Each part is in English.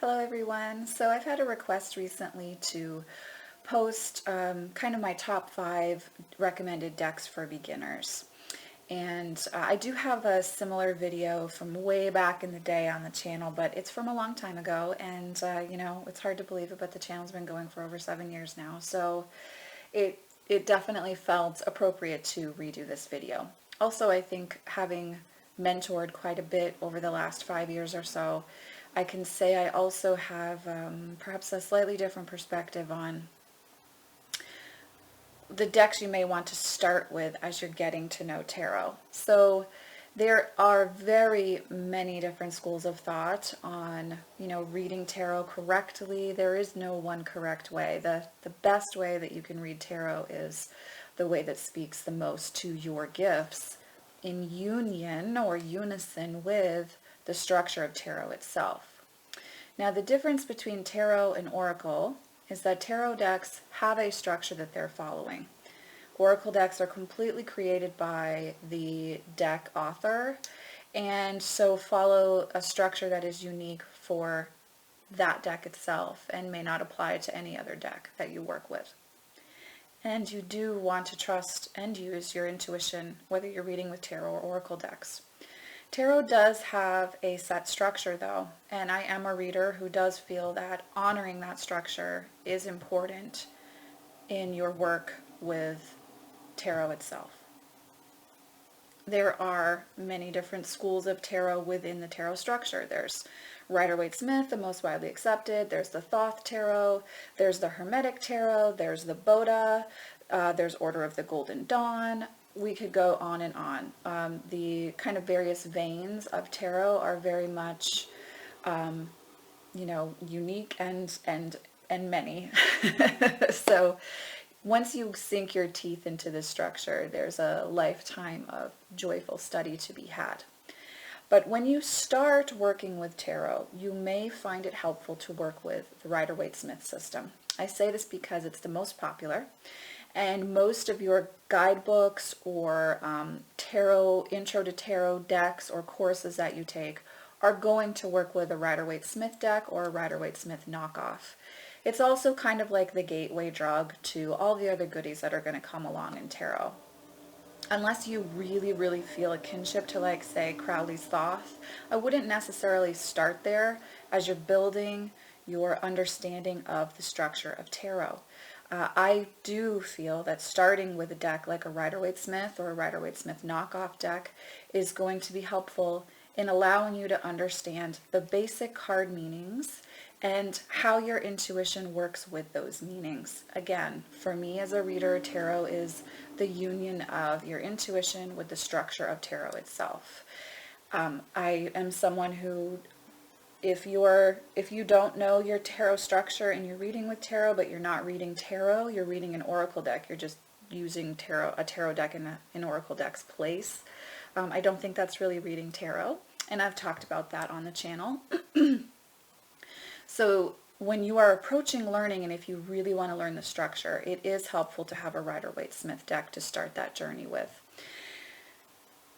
Hello everyone. So I've had a request recently to post kind of my top 5 recommended decks for beginners. And I do have a similar video from way back in the day on the channel, but it's from a long time ago. And it's hard to believe it, but the channel's been going for over 7 years now. So it definitely felt appropriate to redo this video. Also, I think having mentored quite a bit over the last 5 years or so, I can say I also have perhaps a slightly different perspective on the decks you may want to start with as you're getting to know tarot. So there are very many different schools of thought on, reading tarot correctly. There is no one correct way. The best way that you can read tarot is the way that speaks the most to your gifts in union or unison with the structure of tarot itself. Now, the difference between tarot and oracle is that tarot decks have a structure that they're following. Oracle decks are completely created by the deck author, and so follow a structure that is unique for that deck itself and may not apply to any other deck that you work with. And you do want to trust and use your intuition, whether you're reading with tarot or oracle decks. Tarot does have a set structure though, and I am a reader who does feel that honoring that structure is important in your work with tarot itself. There are many different schools of tarot within the tarot structure. There's Rider-Waite-Smith, the most widely accepted. There's the Thoth Tarot. There's the Hermetic Tarot. There's the Boda. There's Order of the Golden Dawn. We could go on and on. The kind of various veins of tarot are very much, unique and many. So once you sink your teeth into this structure, there's a lifetime of joyful study to be had. But when you start working with tarot, you may find it helpful to work with the Rider-Waite-Smith system. I say this because it's the most popular, and most of your guidebooks or tarot, intro to tarot decks or courses that you take are going to work with a Rider-Waite-Smith deck or a Rider-Waite-Smith knockoff. It's also kind of like the gateway drug to all the other goodies that are going to come along in tarot. Unless you really, really feel a kinship to, like, say, Crowley's Thoth, I wouldn't necessarily start there as you're building your understanding of the structure of tarot. I do feel that starting with a deck like a Rider-Waite-Smith or a Rider-Waite-Smith knockoff deck is going to be helpful in allowing you to understand the basic card meanings and how your intuition works with those meanings. Again, for me as a reader, tarot is the union of your intuition with the structure of tarot itself. I am someone who, if you don't know your tarot structure and you're reading with tarot, but you're not reading tarot, you're reading an oracle deck. You're just using a tarot deck in an oracle deck's place. I don't think that's really reading tarot, and I've talked about that on the channel. So when you are approaching learning, and if you really want to learn the structure, it is helpful to have a Rider-Waite-Smith deck to start that journey with.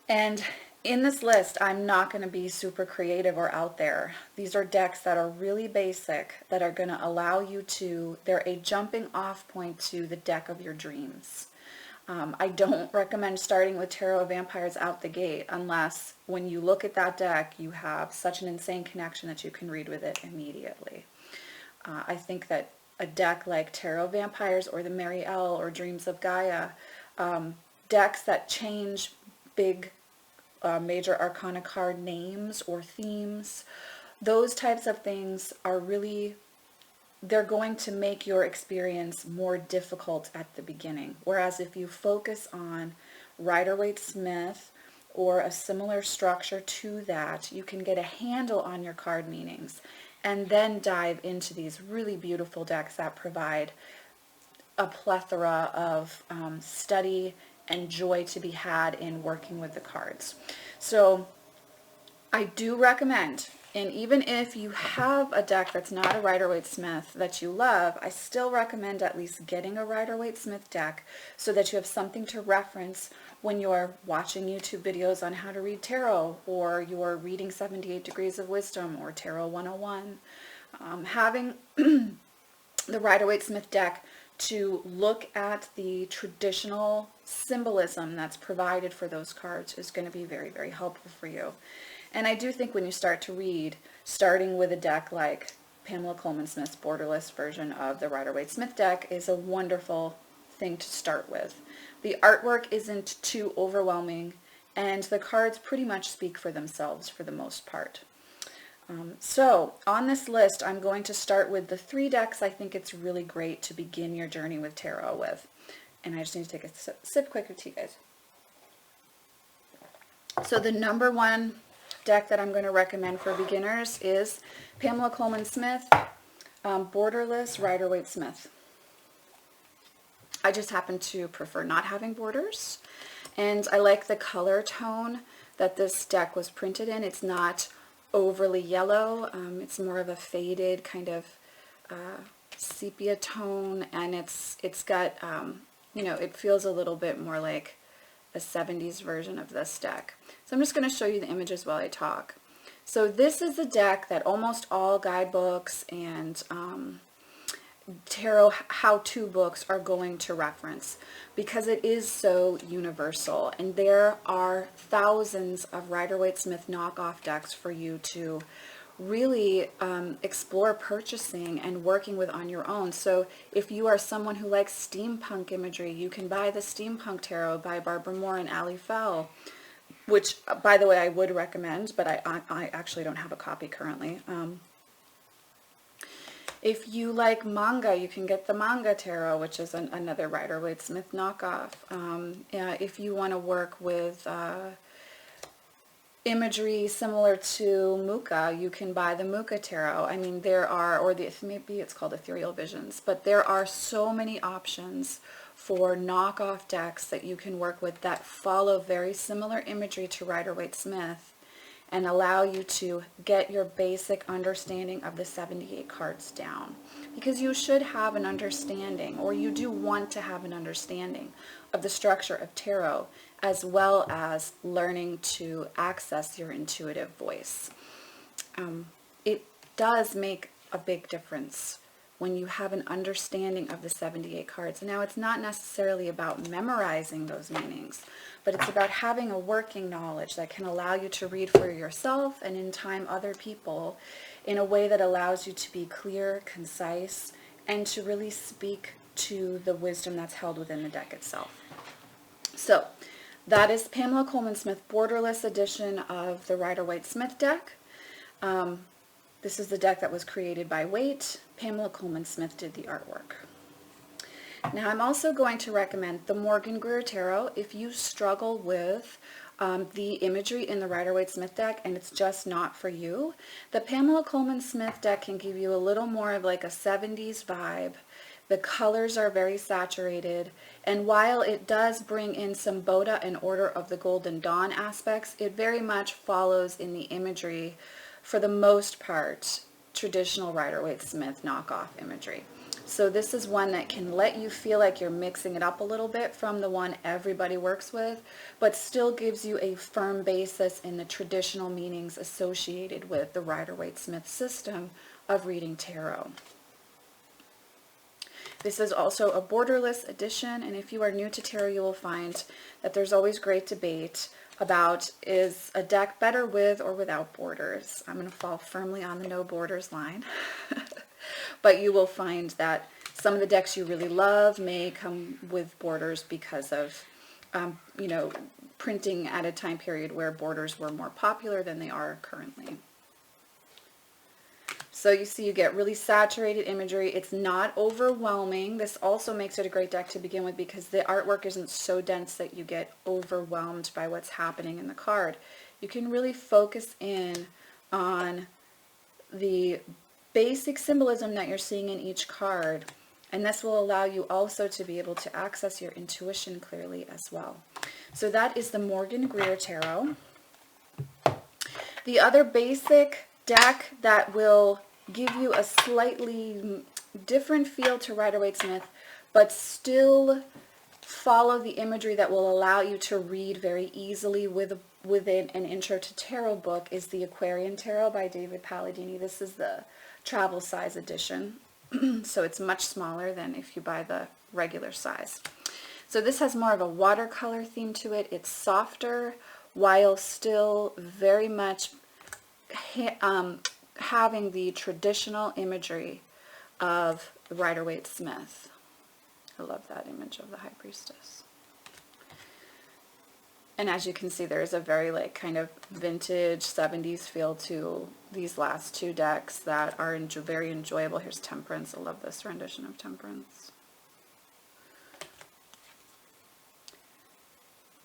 And in this list, I'm not going to be super creative or out there. These are decks that are really basic, that are going to allow you to, they're a jumping off point to the deck of your dreams. I don't recommend starting with Tarot of Vampires out the gate unless when you look at that deck, you have such an insane connection that you can read with it immediately. I think that a deck like Tarot of Vampires or the Mary L or Dreams of Gaia, decks that change big major arcana card names or themes, those types of things are really, they're going to make your experience more difficult at the beginning. Whereas if you focus on Rider-Waite-Smith or a similar structure to that, you can get a handle on your card meanings and then dive into these really beautiful decks that provide a plethora of study and joy to be had in working with the cards. So I do recommend, and even if you have a deck that's not a Rider-Waite-Smith that you love, I still recommend at least getting a Rider-Waite-Smith deck so that you have something to reference when you're watching YouTube videos on how to read tarot, or you're reading 78 Degrees of Wisdom or Tarot 101. Having the Rider-Waite-Smith deck to look at the traditional symbolism that's provided for those cards is going to be very, very helpful for you. And I do think when you start to read, starting with a deck like Pamela Coleman Smith's borderless version of the Rider-Waite-Smith deck is a wonderful thing to start with. The artwork isn't too overwhelming, and the cards pretty much speak for themselves for the most part. So on this list, I'm going to start with the 3 decks I think it's really great to begin your journey with tarot with. And I just need to take a sip quick of tea, guys. So the number 1 deck that I'm going to recommend for beginners is Pamela Coleman Smith, borderless Rider-Waite-Smith. I just happen to prefer not having borders, and I like the color tone that this deck was printed in. It's not overly yellow, it's more of a faded kind of sepia tone, and it's got, you know, it feels a little bit more like a 70s version of this deck. So I'm just going to show you the images while I talk. So this is the deck that almost all guidebooks and tarot how-to books are going to reference because it is so universal, and there are thousands of Rider-Waite-Smith knockoff decks for you to really explore purchasing and working with on your own. So if you are someone who likes steampunk imagery, you can buy the Steampunk Tarot by Barbara Moore and Ali Fell, which, by the way, I would recommend, but I actually don't have a copy currently. If you like manga, you can get the Manga Tarot, which is another Rider-Waite-Smith knockoff. If you want to work with imagery similar to Muka, you can buy the Muka Tarot. I mean, there are, or maybe it's called Ethereal Visions, but there are so many options for knockoff decks that you can work with that follow very similar imagery to Rider-Waite-Smith and allow you to get your basic understanding of the 78 cards down. Because you should have an understanding, or you do want to have an understanding of the structure of tarot, as well as learning to access your intuitive voice. It does make a big difference when you have an understanding of the 78 cards. Now, it's not necessarily about memorizing those meanings, but it's about having a working knowledge that can allow you to read for yourself and in time other people in a way that allows you to be clear, concise, and to really speak to the wisdom that's held within the deck itself. So that is Pamela Coleman Smith borderless edition of the Rider-Waite-Smith deck. This is the deck that was created by Waite. Pamela Coleman Smith did the artwork. Now I'm also going to recommend the Morgan-Greer Tarot if you struggle with the imagery in the Rider-Waite-Smith deck and it's just not for you. The Pamela Coleman Smith deck can give you a little more of like a 70s vibe. The colors are very saturated, and while it does bring in some Boda and Order of the Golden Dawn aspects, it very much follows in the imagery, for the most part, traditional Rider-Waite-Smith knockoff imagery. So this is one that can let you feel like you're mixing it up a little bit from the one everybody works with, but still gives you a firm basis in the traditional meanings associated with the Rider-Waite-Smith system of reading tarot. This is also a borderless edition, and if you are new to tarot, you will find that there's always great debate about, is a deck better with or without borders? I'm going to fall firmly on the no borders line. But you will find that some of the decks you really love may come with borders because of, you know, printing at a time period where borders were more popular than they are currently. So you see you get really saturated imagery. It's not overwhelming. This also makes it a great deck to begin with because the artwork isn't so dense that you get overwhelmed by what's happening in the card. You can really focus in on the basic symbolism that you're seeing in each card, and this will allow you also to be able to access your intuition clearly as well. So that is the Morgan-Greer Tarot. The other basic deck that will give you a slightly different feel to Rider-Waite-Smith, but still follow the imagery that will allow you to read very easily within an intro to tarot book is the Aquarian Tarot by David Palladini. This is the travel size edition. So it's much smaller than if you buy the regular size. So this has more of a watercolor theme to it. It's softer while still very much having the traditional imagery of the Rider-Waite-Smith. I love that image of the High Priestess. And as you can see, there's a very like kind of vintage 70s feel to these last two decks that are very enjoyable. Here's Temperance. I love this rendition of Temperance.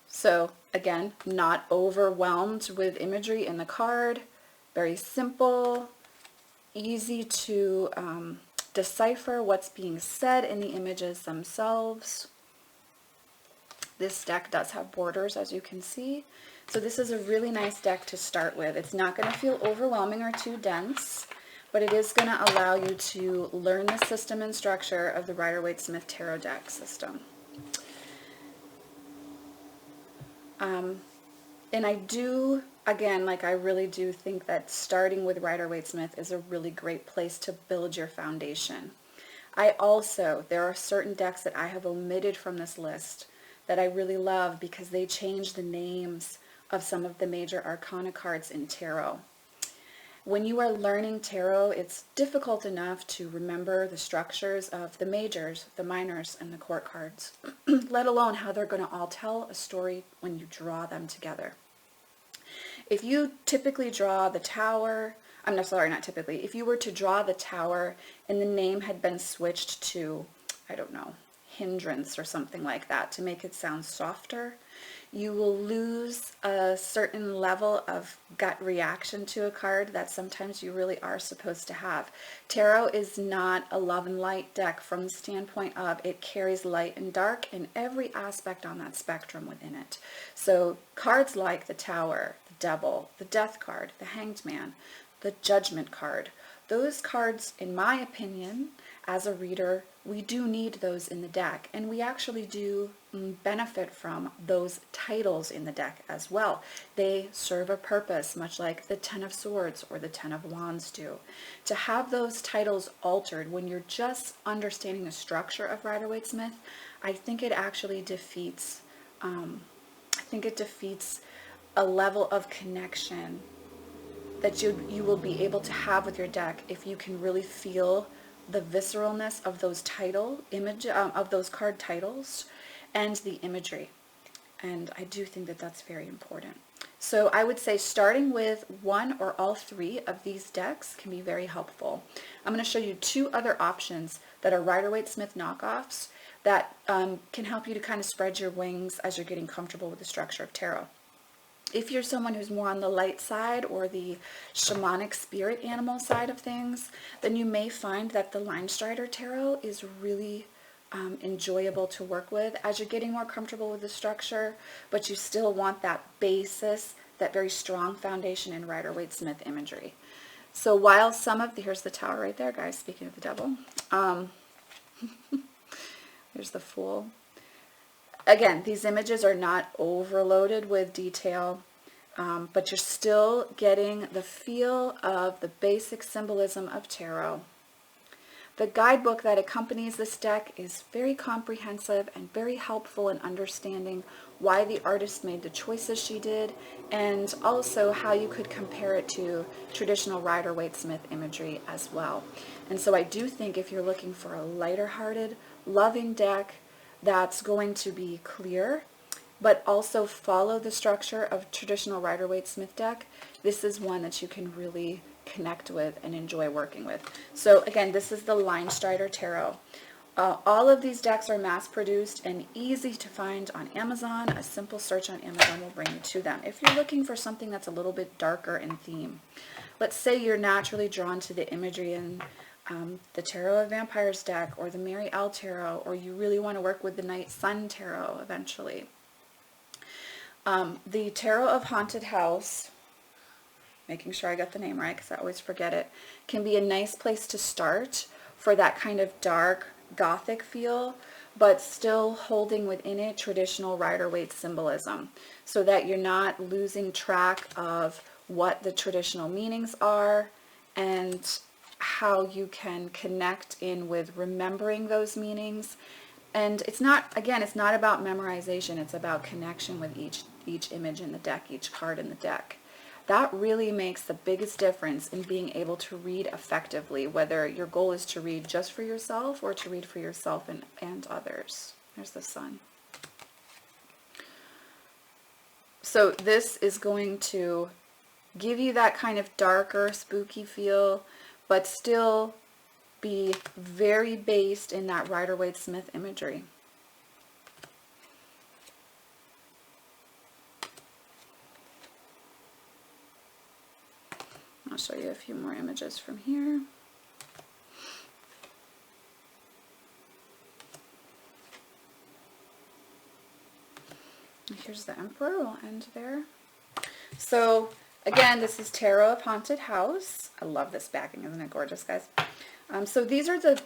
So again, not overwhelmed with imagery in the card. Very simple, easy to decipher what's being said in the images themselves. This deck does have borders, as you can see. So this is a really nice deck to start with. It's not going to feel overwhelming or too dense, but it is going to allow you to learn the system and structure of the Rider-Waite-Smith Tarot deck system. And I do, again, like I really do think that starting with Rider-Waite-Smith is a really great place to build your foundation. There are certain decks that I have omitted from this list that I really love because they change the names of some of the major arcana cards in tarot. When you are learning tarot, it's difficult enough to remember the structures of the majors, the minors, and the court cards, let alone how they're going to all tell a story when you draw them together. If you typically draw the tower, if you were to draw the tower and the name had been switched to, I don't know, hindrance or something like that to make it sound softer, you will lose a certain level of gut reaction to a card that sometimes you really are supposed to have. Tarot is not a love and light deck from the standpoint of it carries light and dark in every aspect on that spectrum within it. So cards like the Tower, the Devil, the Death card, the Hanged Man, the Judgment card, those cards, in my opinion, as a reader, we do need those in the deck, and we actually do benefit from those titles in the deck as well. They serve a purpose, much like the Ten of Swords or the Ten of Wands do. To have those titles altered when you're just understanding the structure of Rider-Waite-Smith, I think it actually defeats, a level of connection that you will be able to have with your deck if you can really feel the visceralness of those of those card titles and the imagery. And I do think that that's very important. So I would say starting with one or all three of these decks can be very helpful. I'm going to show you two other options that are Rider-Waite-Smith knockoffs that can help you to kind of spread your wings as you're getting comfortable with the structure of tarot. If you're someone who's more on the light side or the shamanic spirit animal side of things, then you may find that the Linestrider tarot is really enjoyable to work with as you're getting more comfortable with the structure, but you still want that basis, that very strong foundation in Rider-Waite-Smith imagery. So while here's the Tower right there, guys, speaking of the Devil. There's the Fool. Again, these images are not overloaded with detail, but you're still getting the feel of the basic symbolism of tarot. The guidebook that accompanies this deck is very comprehensive and very helpful in understanding why the artist made the choices she did, and also how you could compare it to traditional Rider-Waite-Smith imagery as well. And so I do think if you're looking for a lighter-hearted, loving deck that's going to be clear, but also follow the structure of traditional Rider-Waite-Smith deck, this is one that you can really connect with and enjoy working with. So again, this is the Linestrider Tarot. All of these decks are mass-produced and easy to find on Amazon. A simple search on Amazon will bring you to them. If you're looking for something that's a little bit darker in theme, let's say you're naturally drawn to the imagery in the Tarot of Vampires deck or the Mary L Tarot, or you really want to work with the Night Sun Tarot eventually. The Tarot of Haunted House, making sure I got the name right because I always forget it, can be a nice place to start for that kind of dark gothic feel, but still holding within it traditional Rider-Waite symbolism, so that you're not losing track of what the traditional meanings are and how you can connect in with remembering those meanings. And it's not, again, it's not about memorization. It's about connection with each image in the deck, each card in the deck. That really makes the biggest difference in being able to read effectively, whether your goal is to read just for yourself or to read for yourself and others. There's the sun. So this is going to give you that kind of darker, spooky feel, but still be very based in that Rider-Waite-Smith imagery. I'll show you a few more images from here. Here's the Emperor. We'll end there. So again, this is Tarot of Haunted House. I love this backing. Isn't it gorgeous, guys? So these are the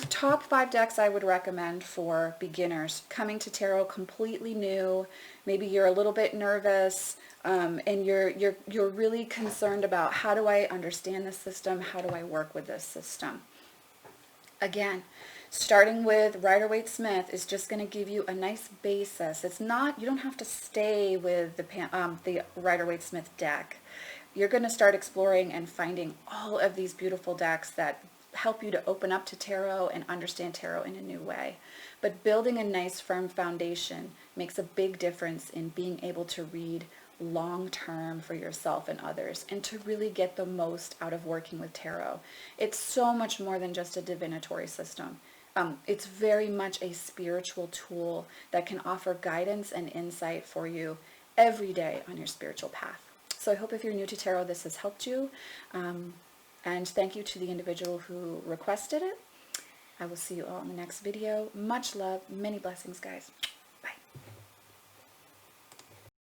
top 5 decks I would recommend for beginners coming to tarot completely new. Maybe you're a little bit nervous, and you're really concerned about, how do I understand this system? How do I work with this system? Again, starting with Rider-Waite-Smith is just going to give you a nice basis. It's not, you don't have to stay with the Rider-Waite-Smith deck. You're going to start exploring and finding all of these beautiful decks that help you to open up to tarot and understand tarot in a new way. But building a nice firm foundation makes a big difference in being able to read long term for yourself and others, and to really get the most out of working with tarot. It's so much more than just a divinatory system. It's very much a spiritual tool that can offer guidance and insight for you every day on your spiritual path. So I hope if you're new to tarot, this has helped you. And thank you to the individual who requested it. I will see you all in the next video. Much love, many blessings, guys.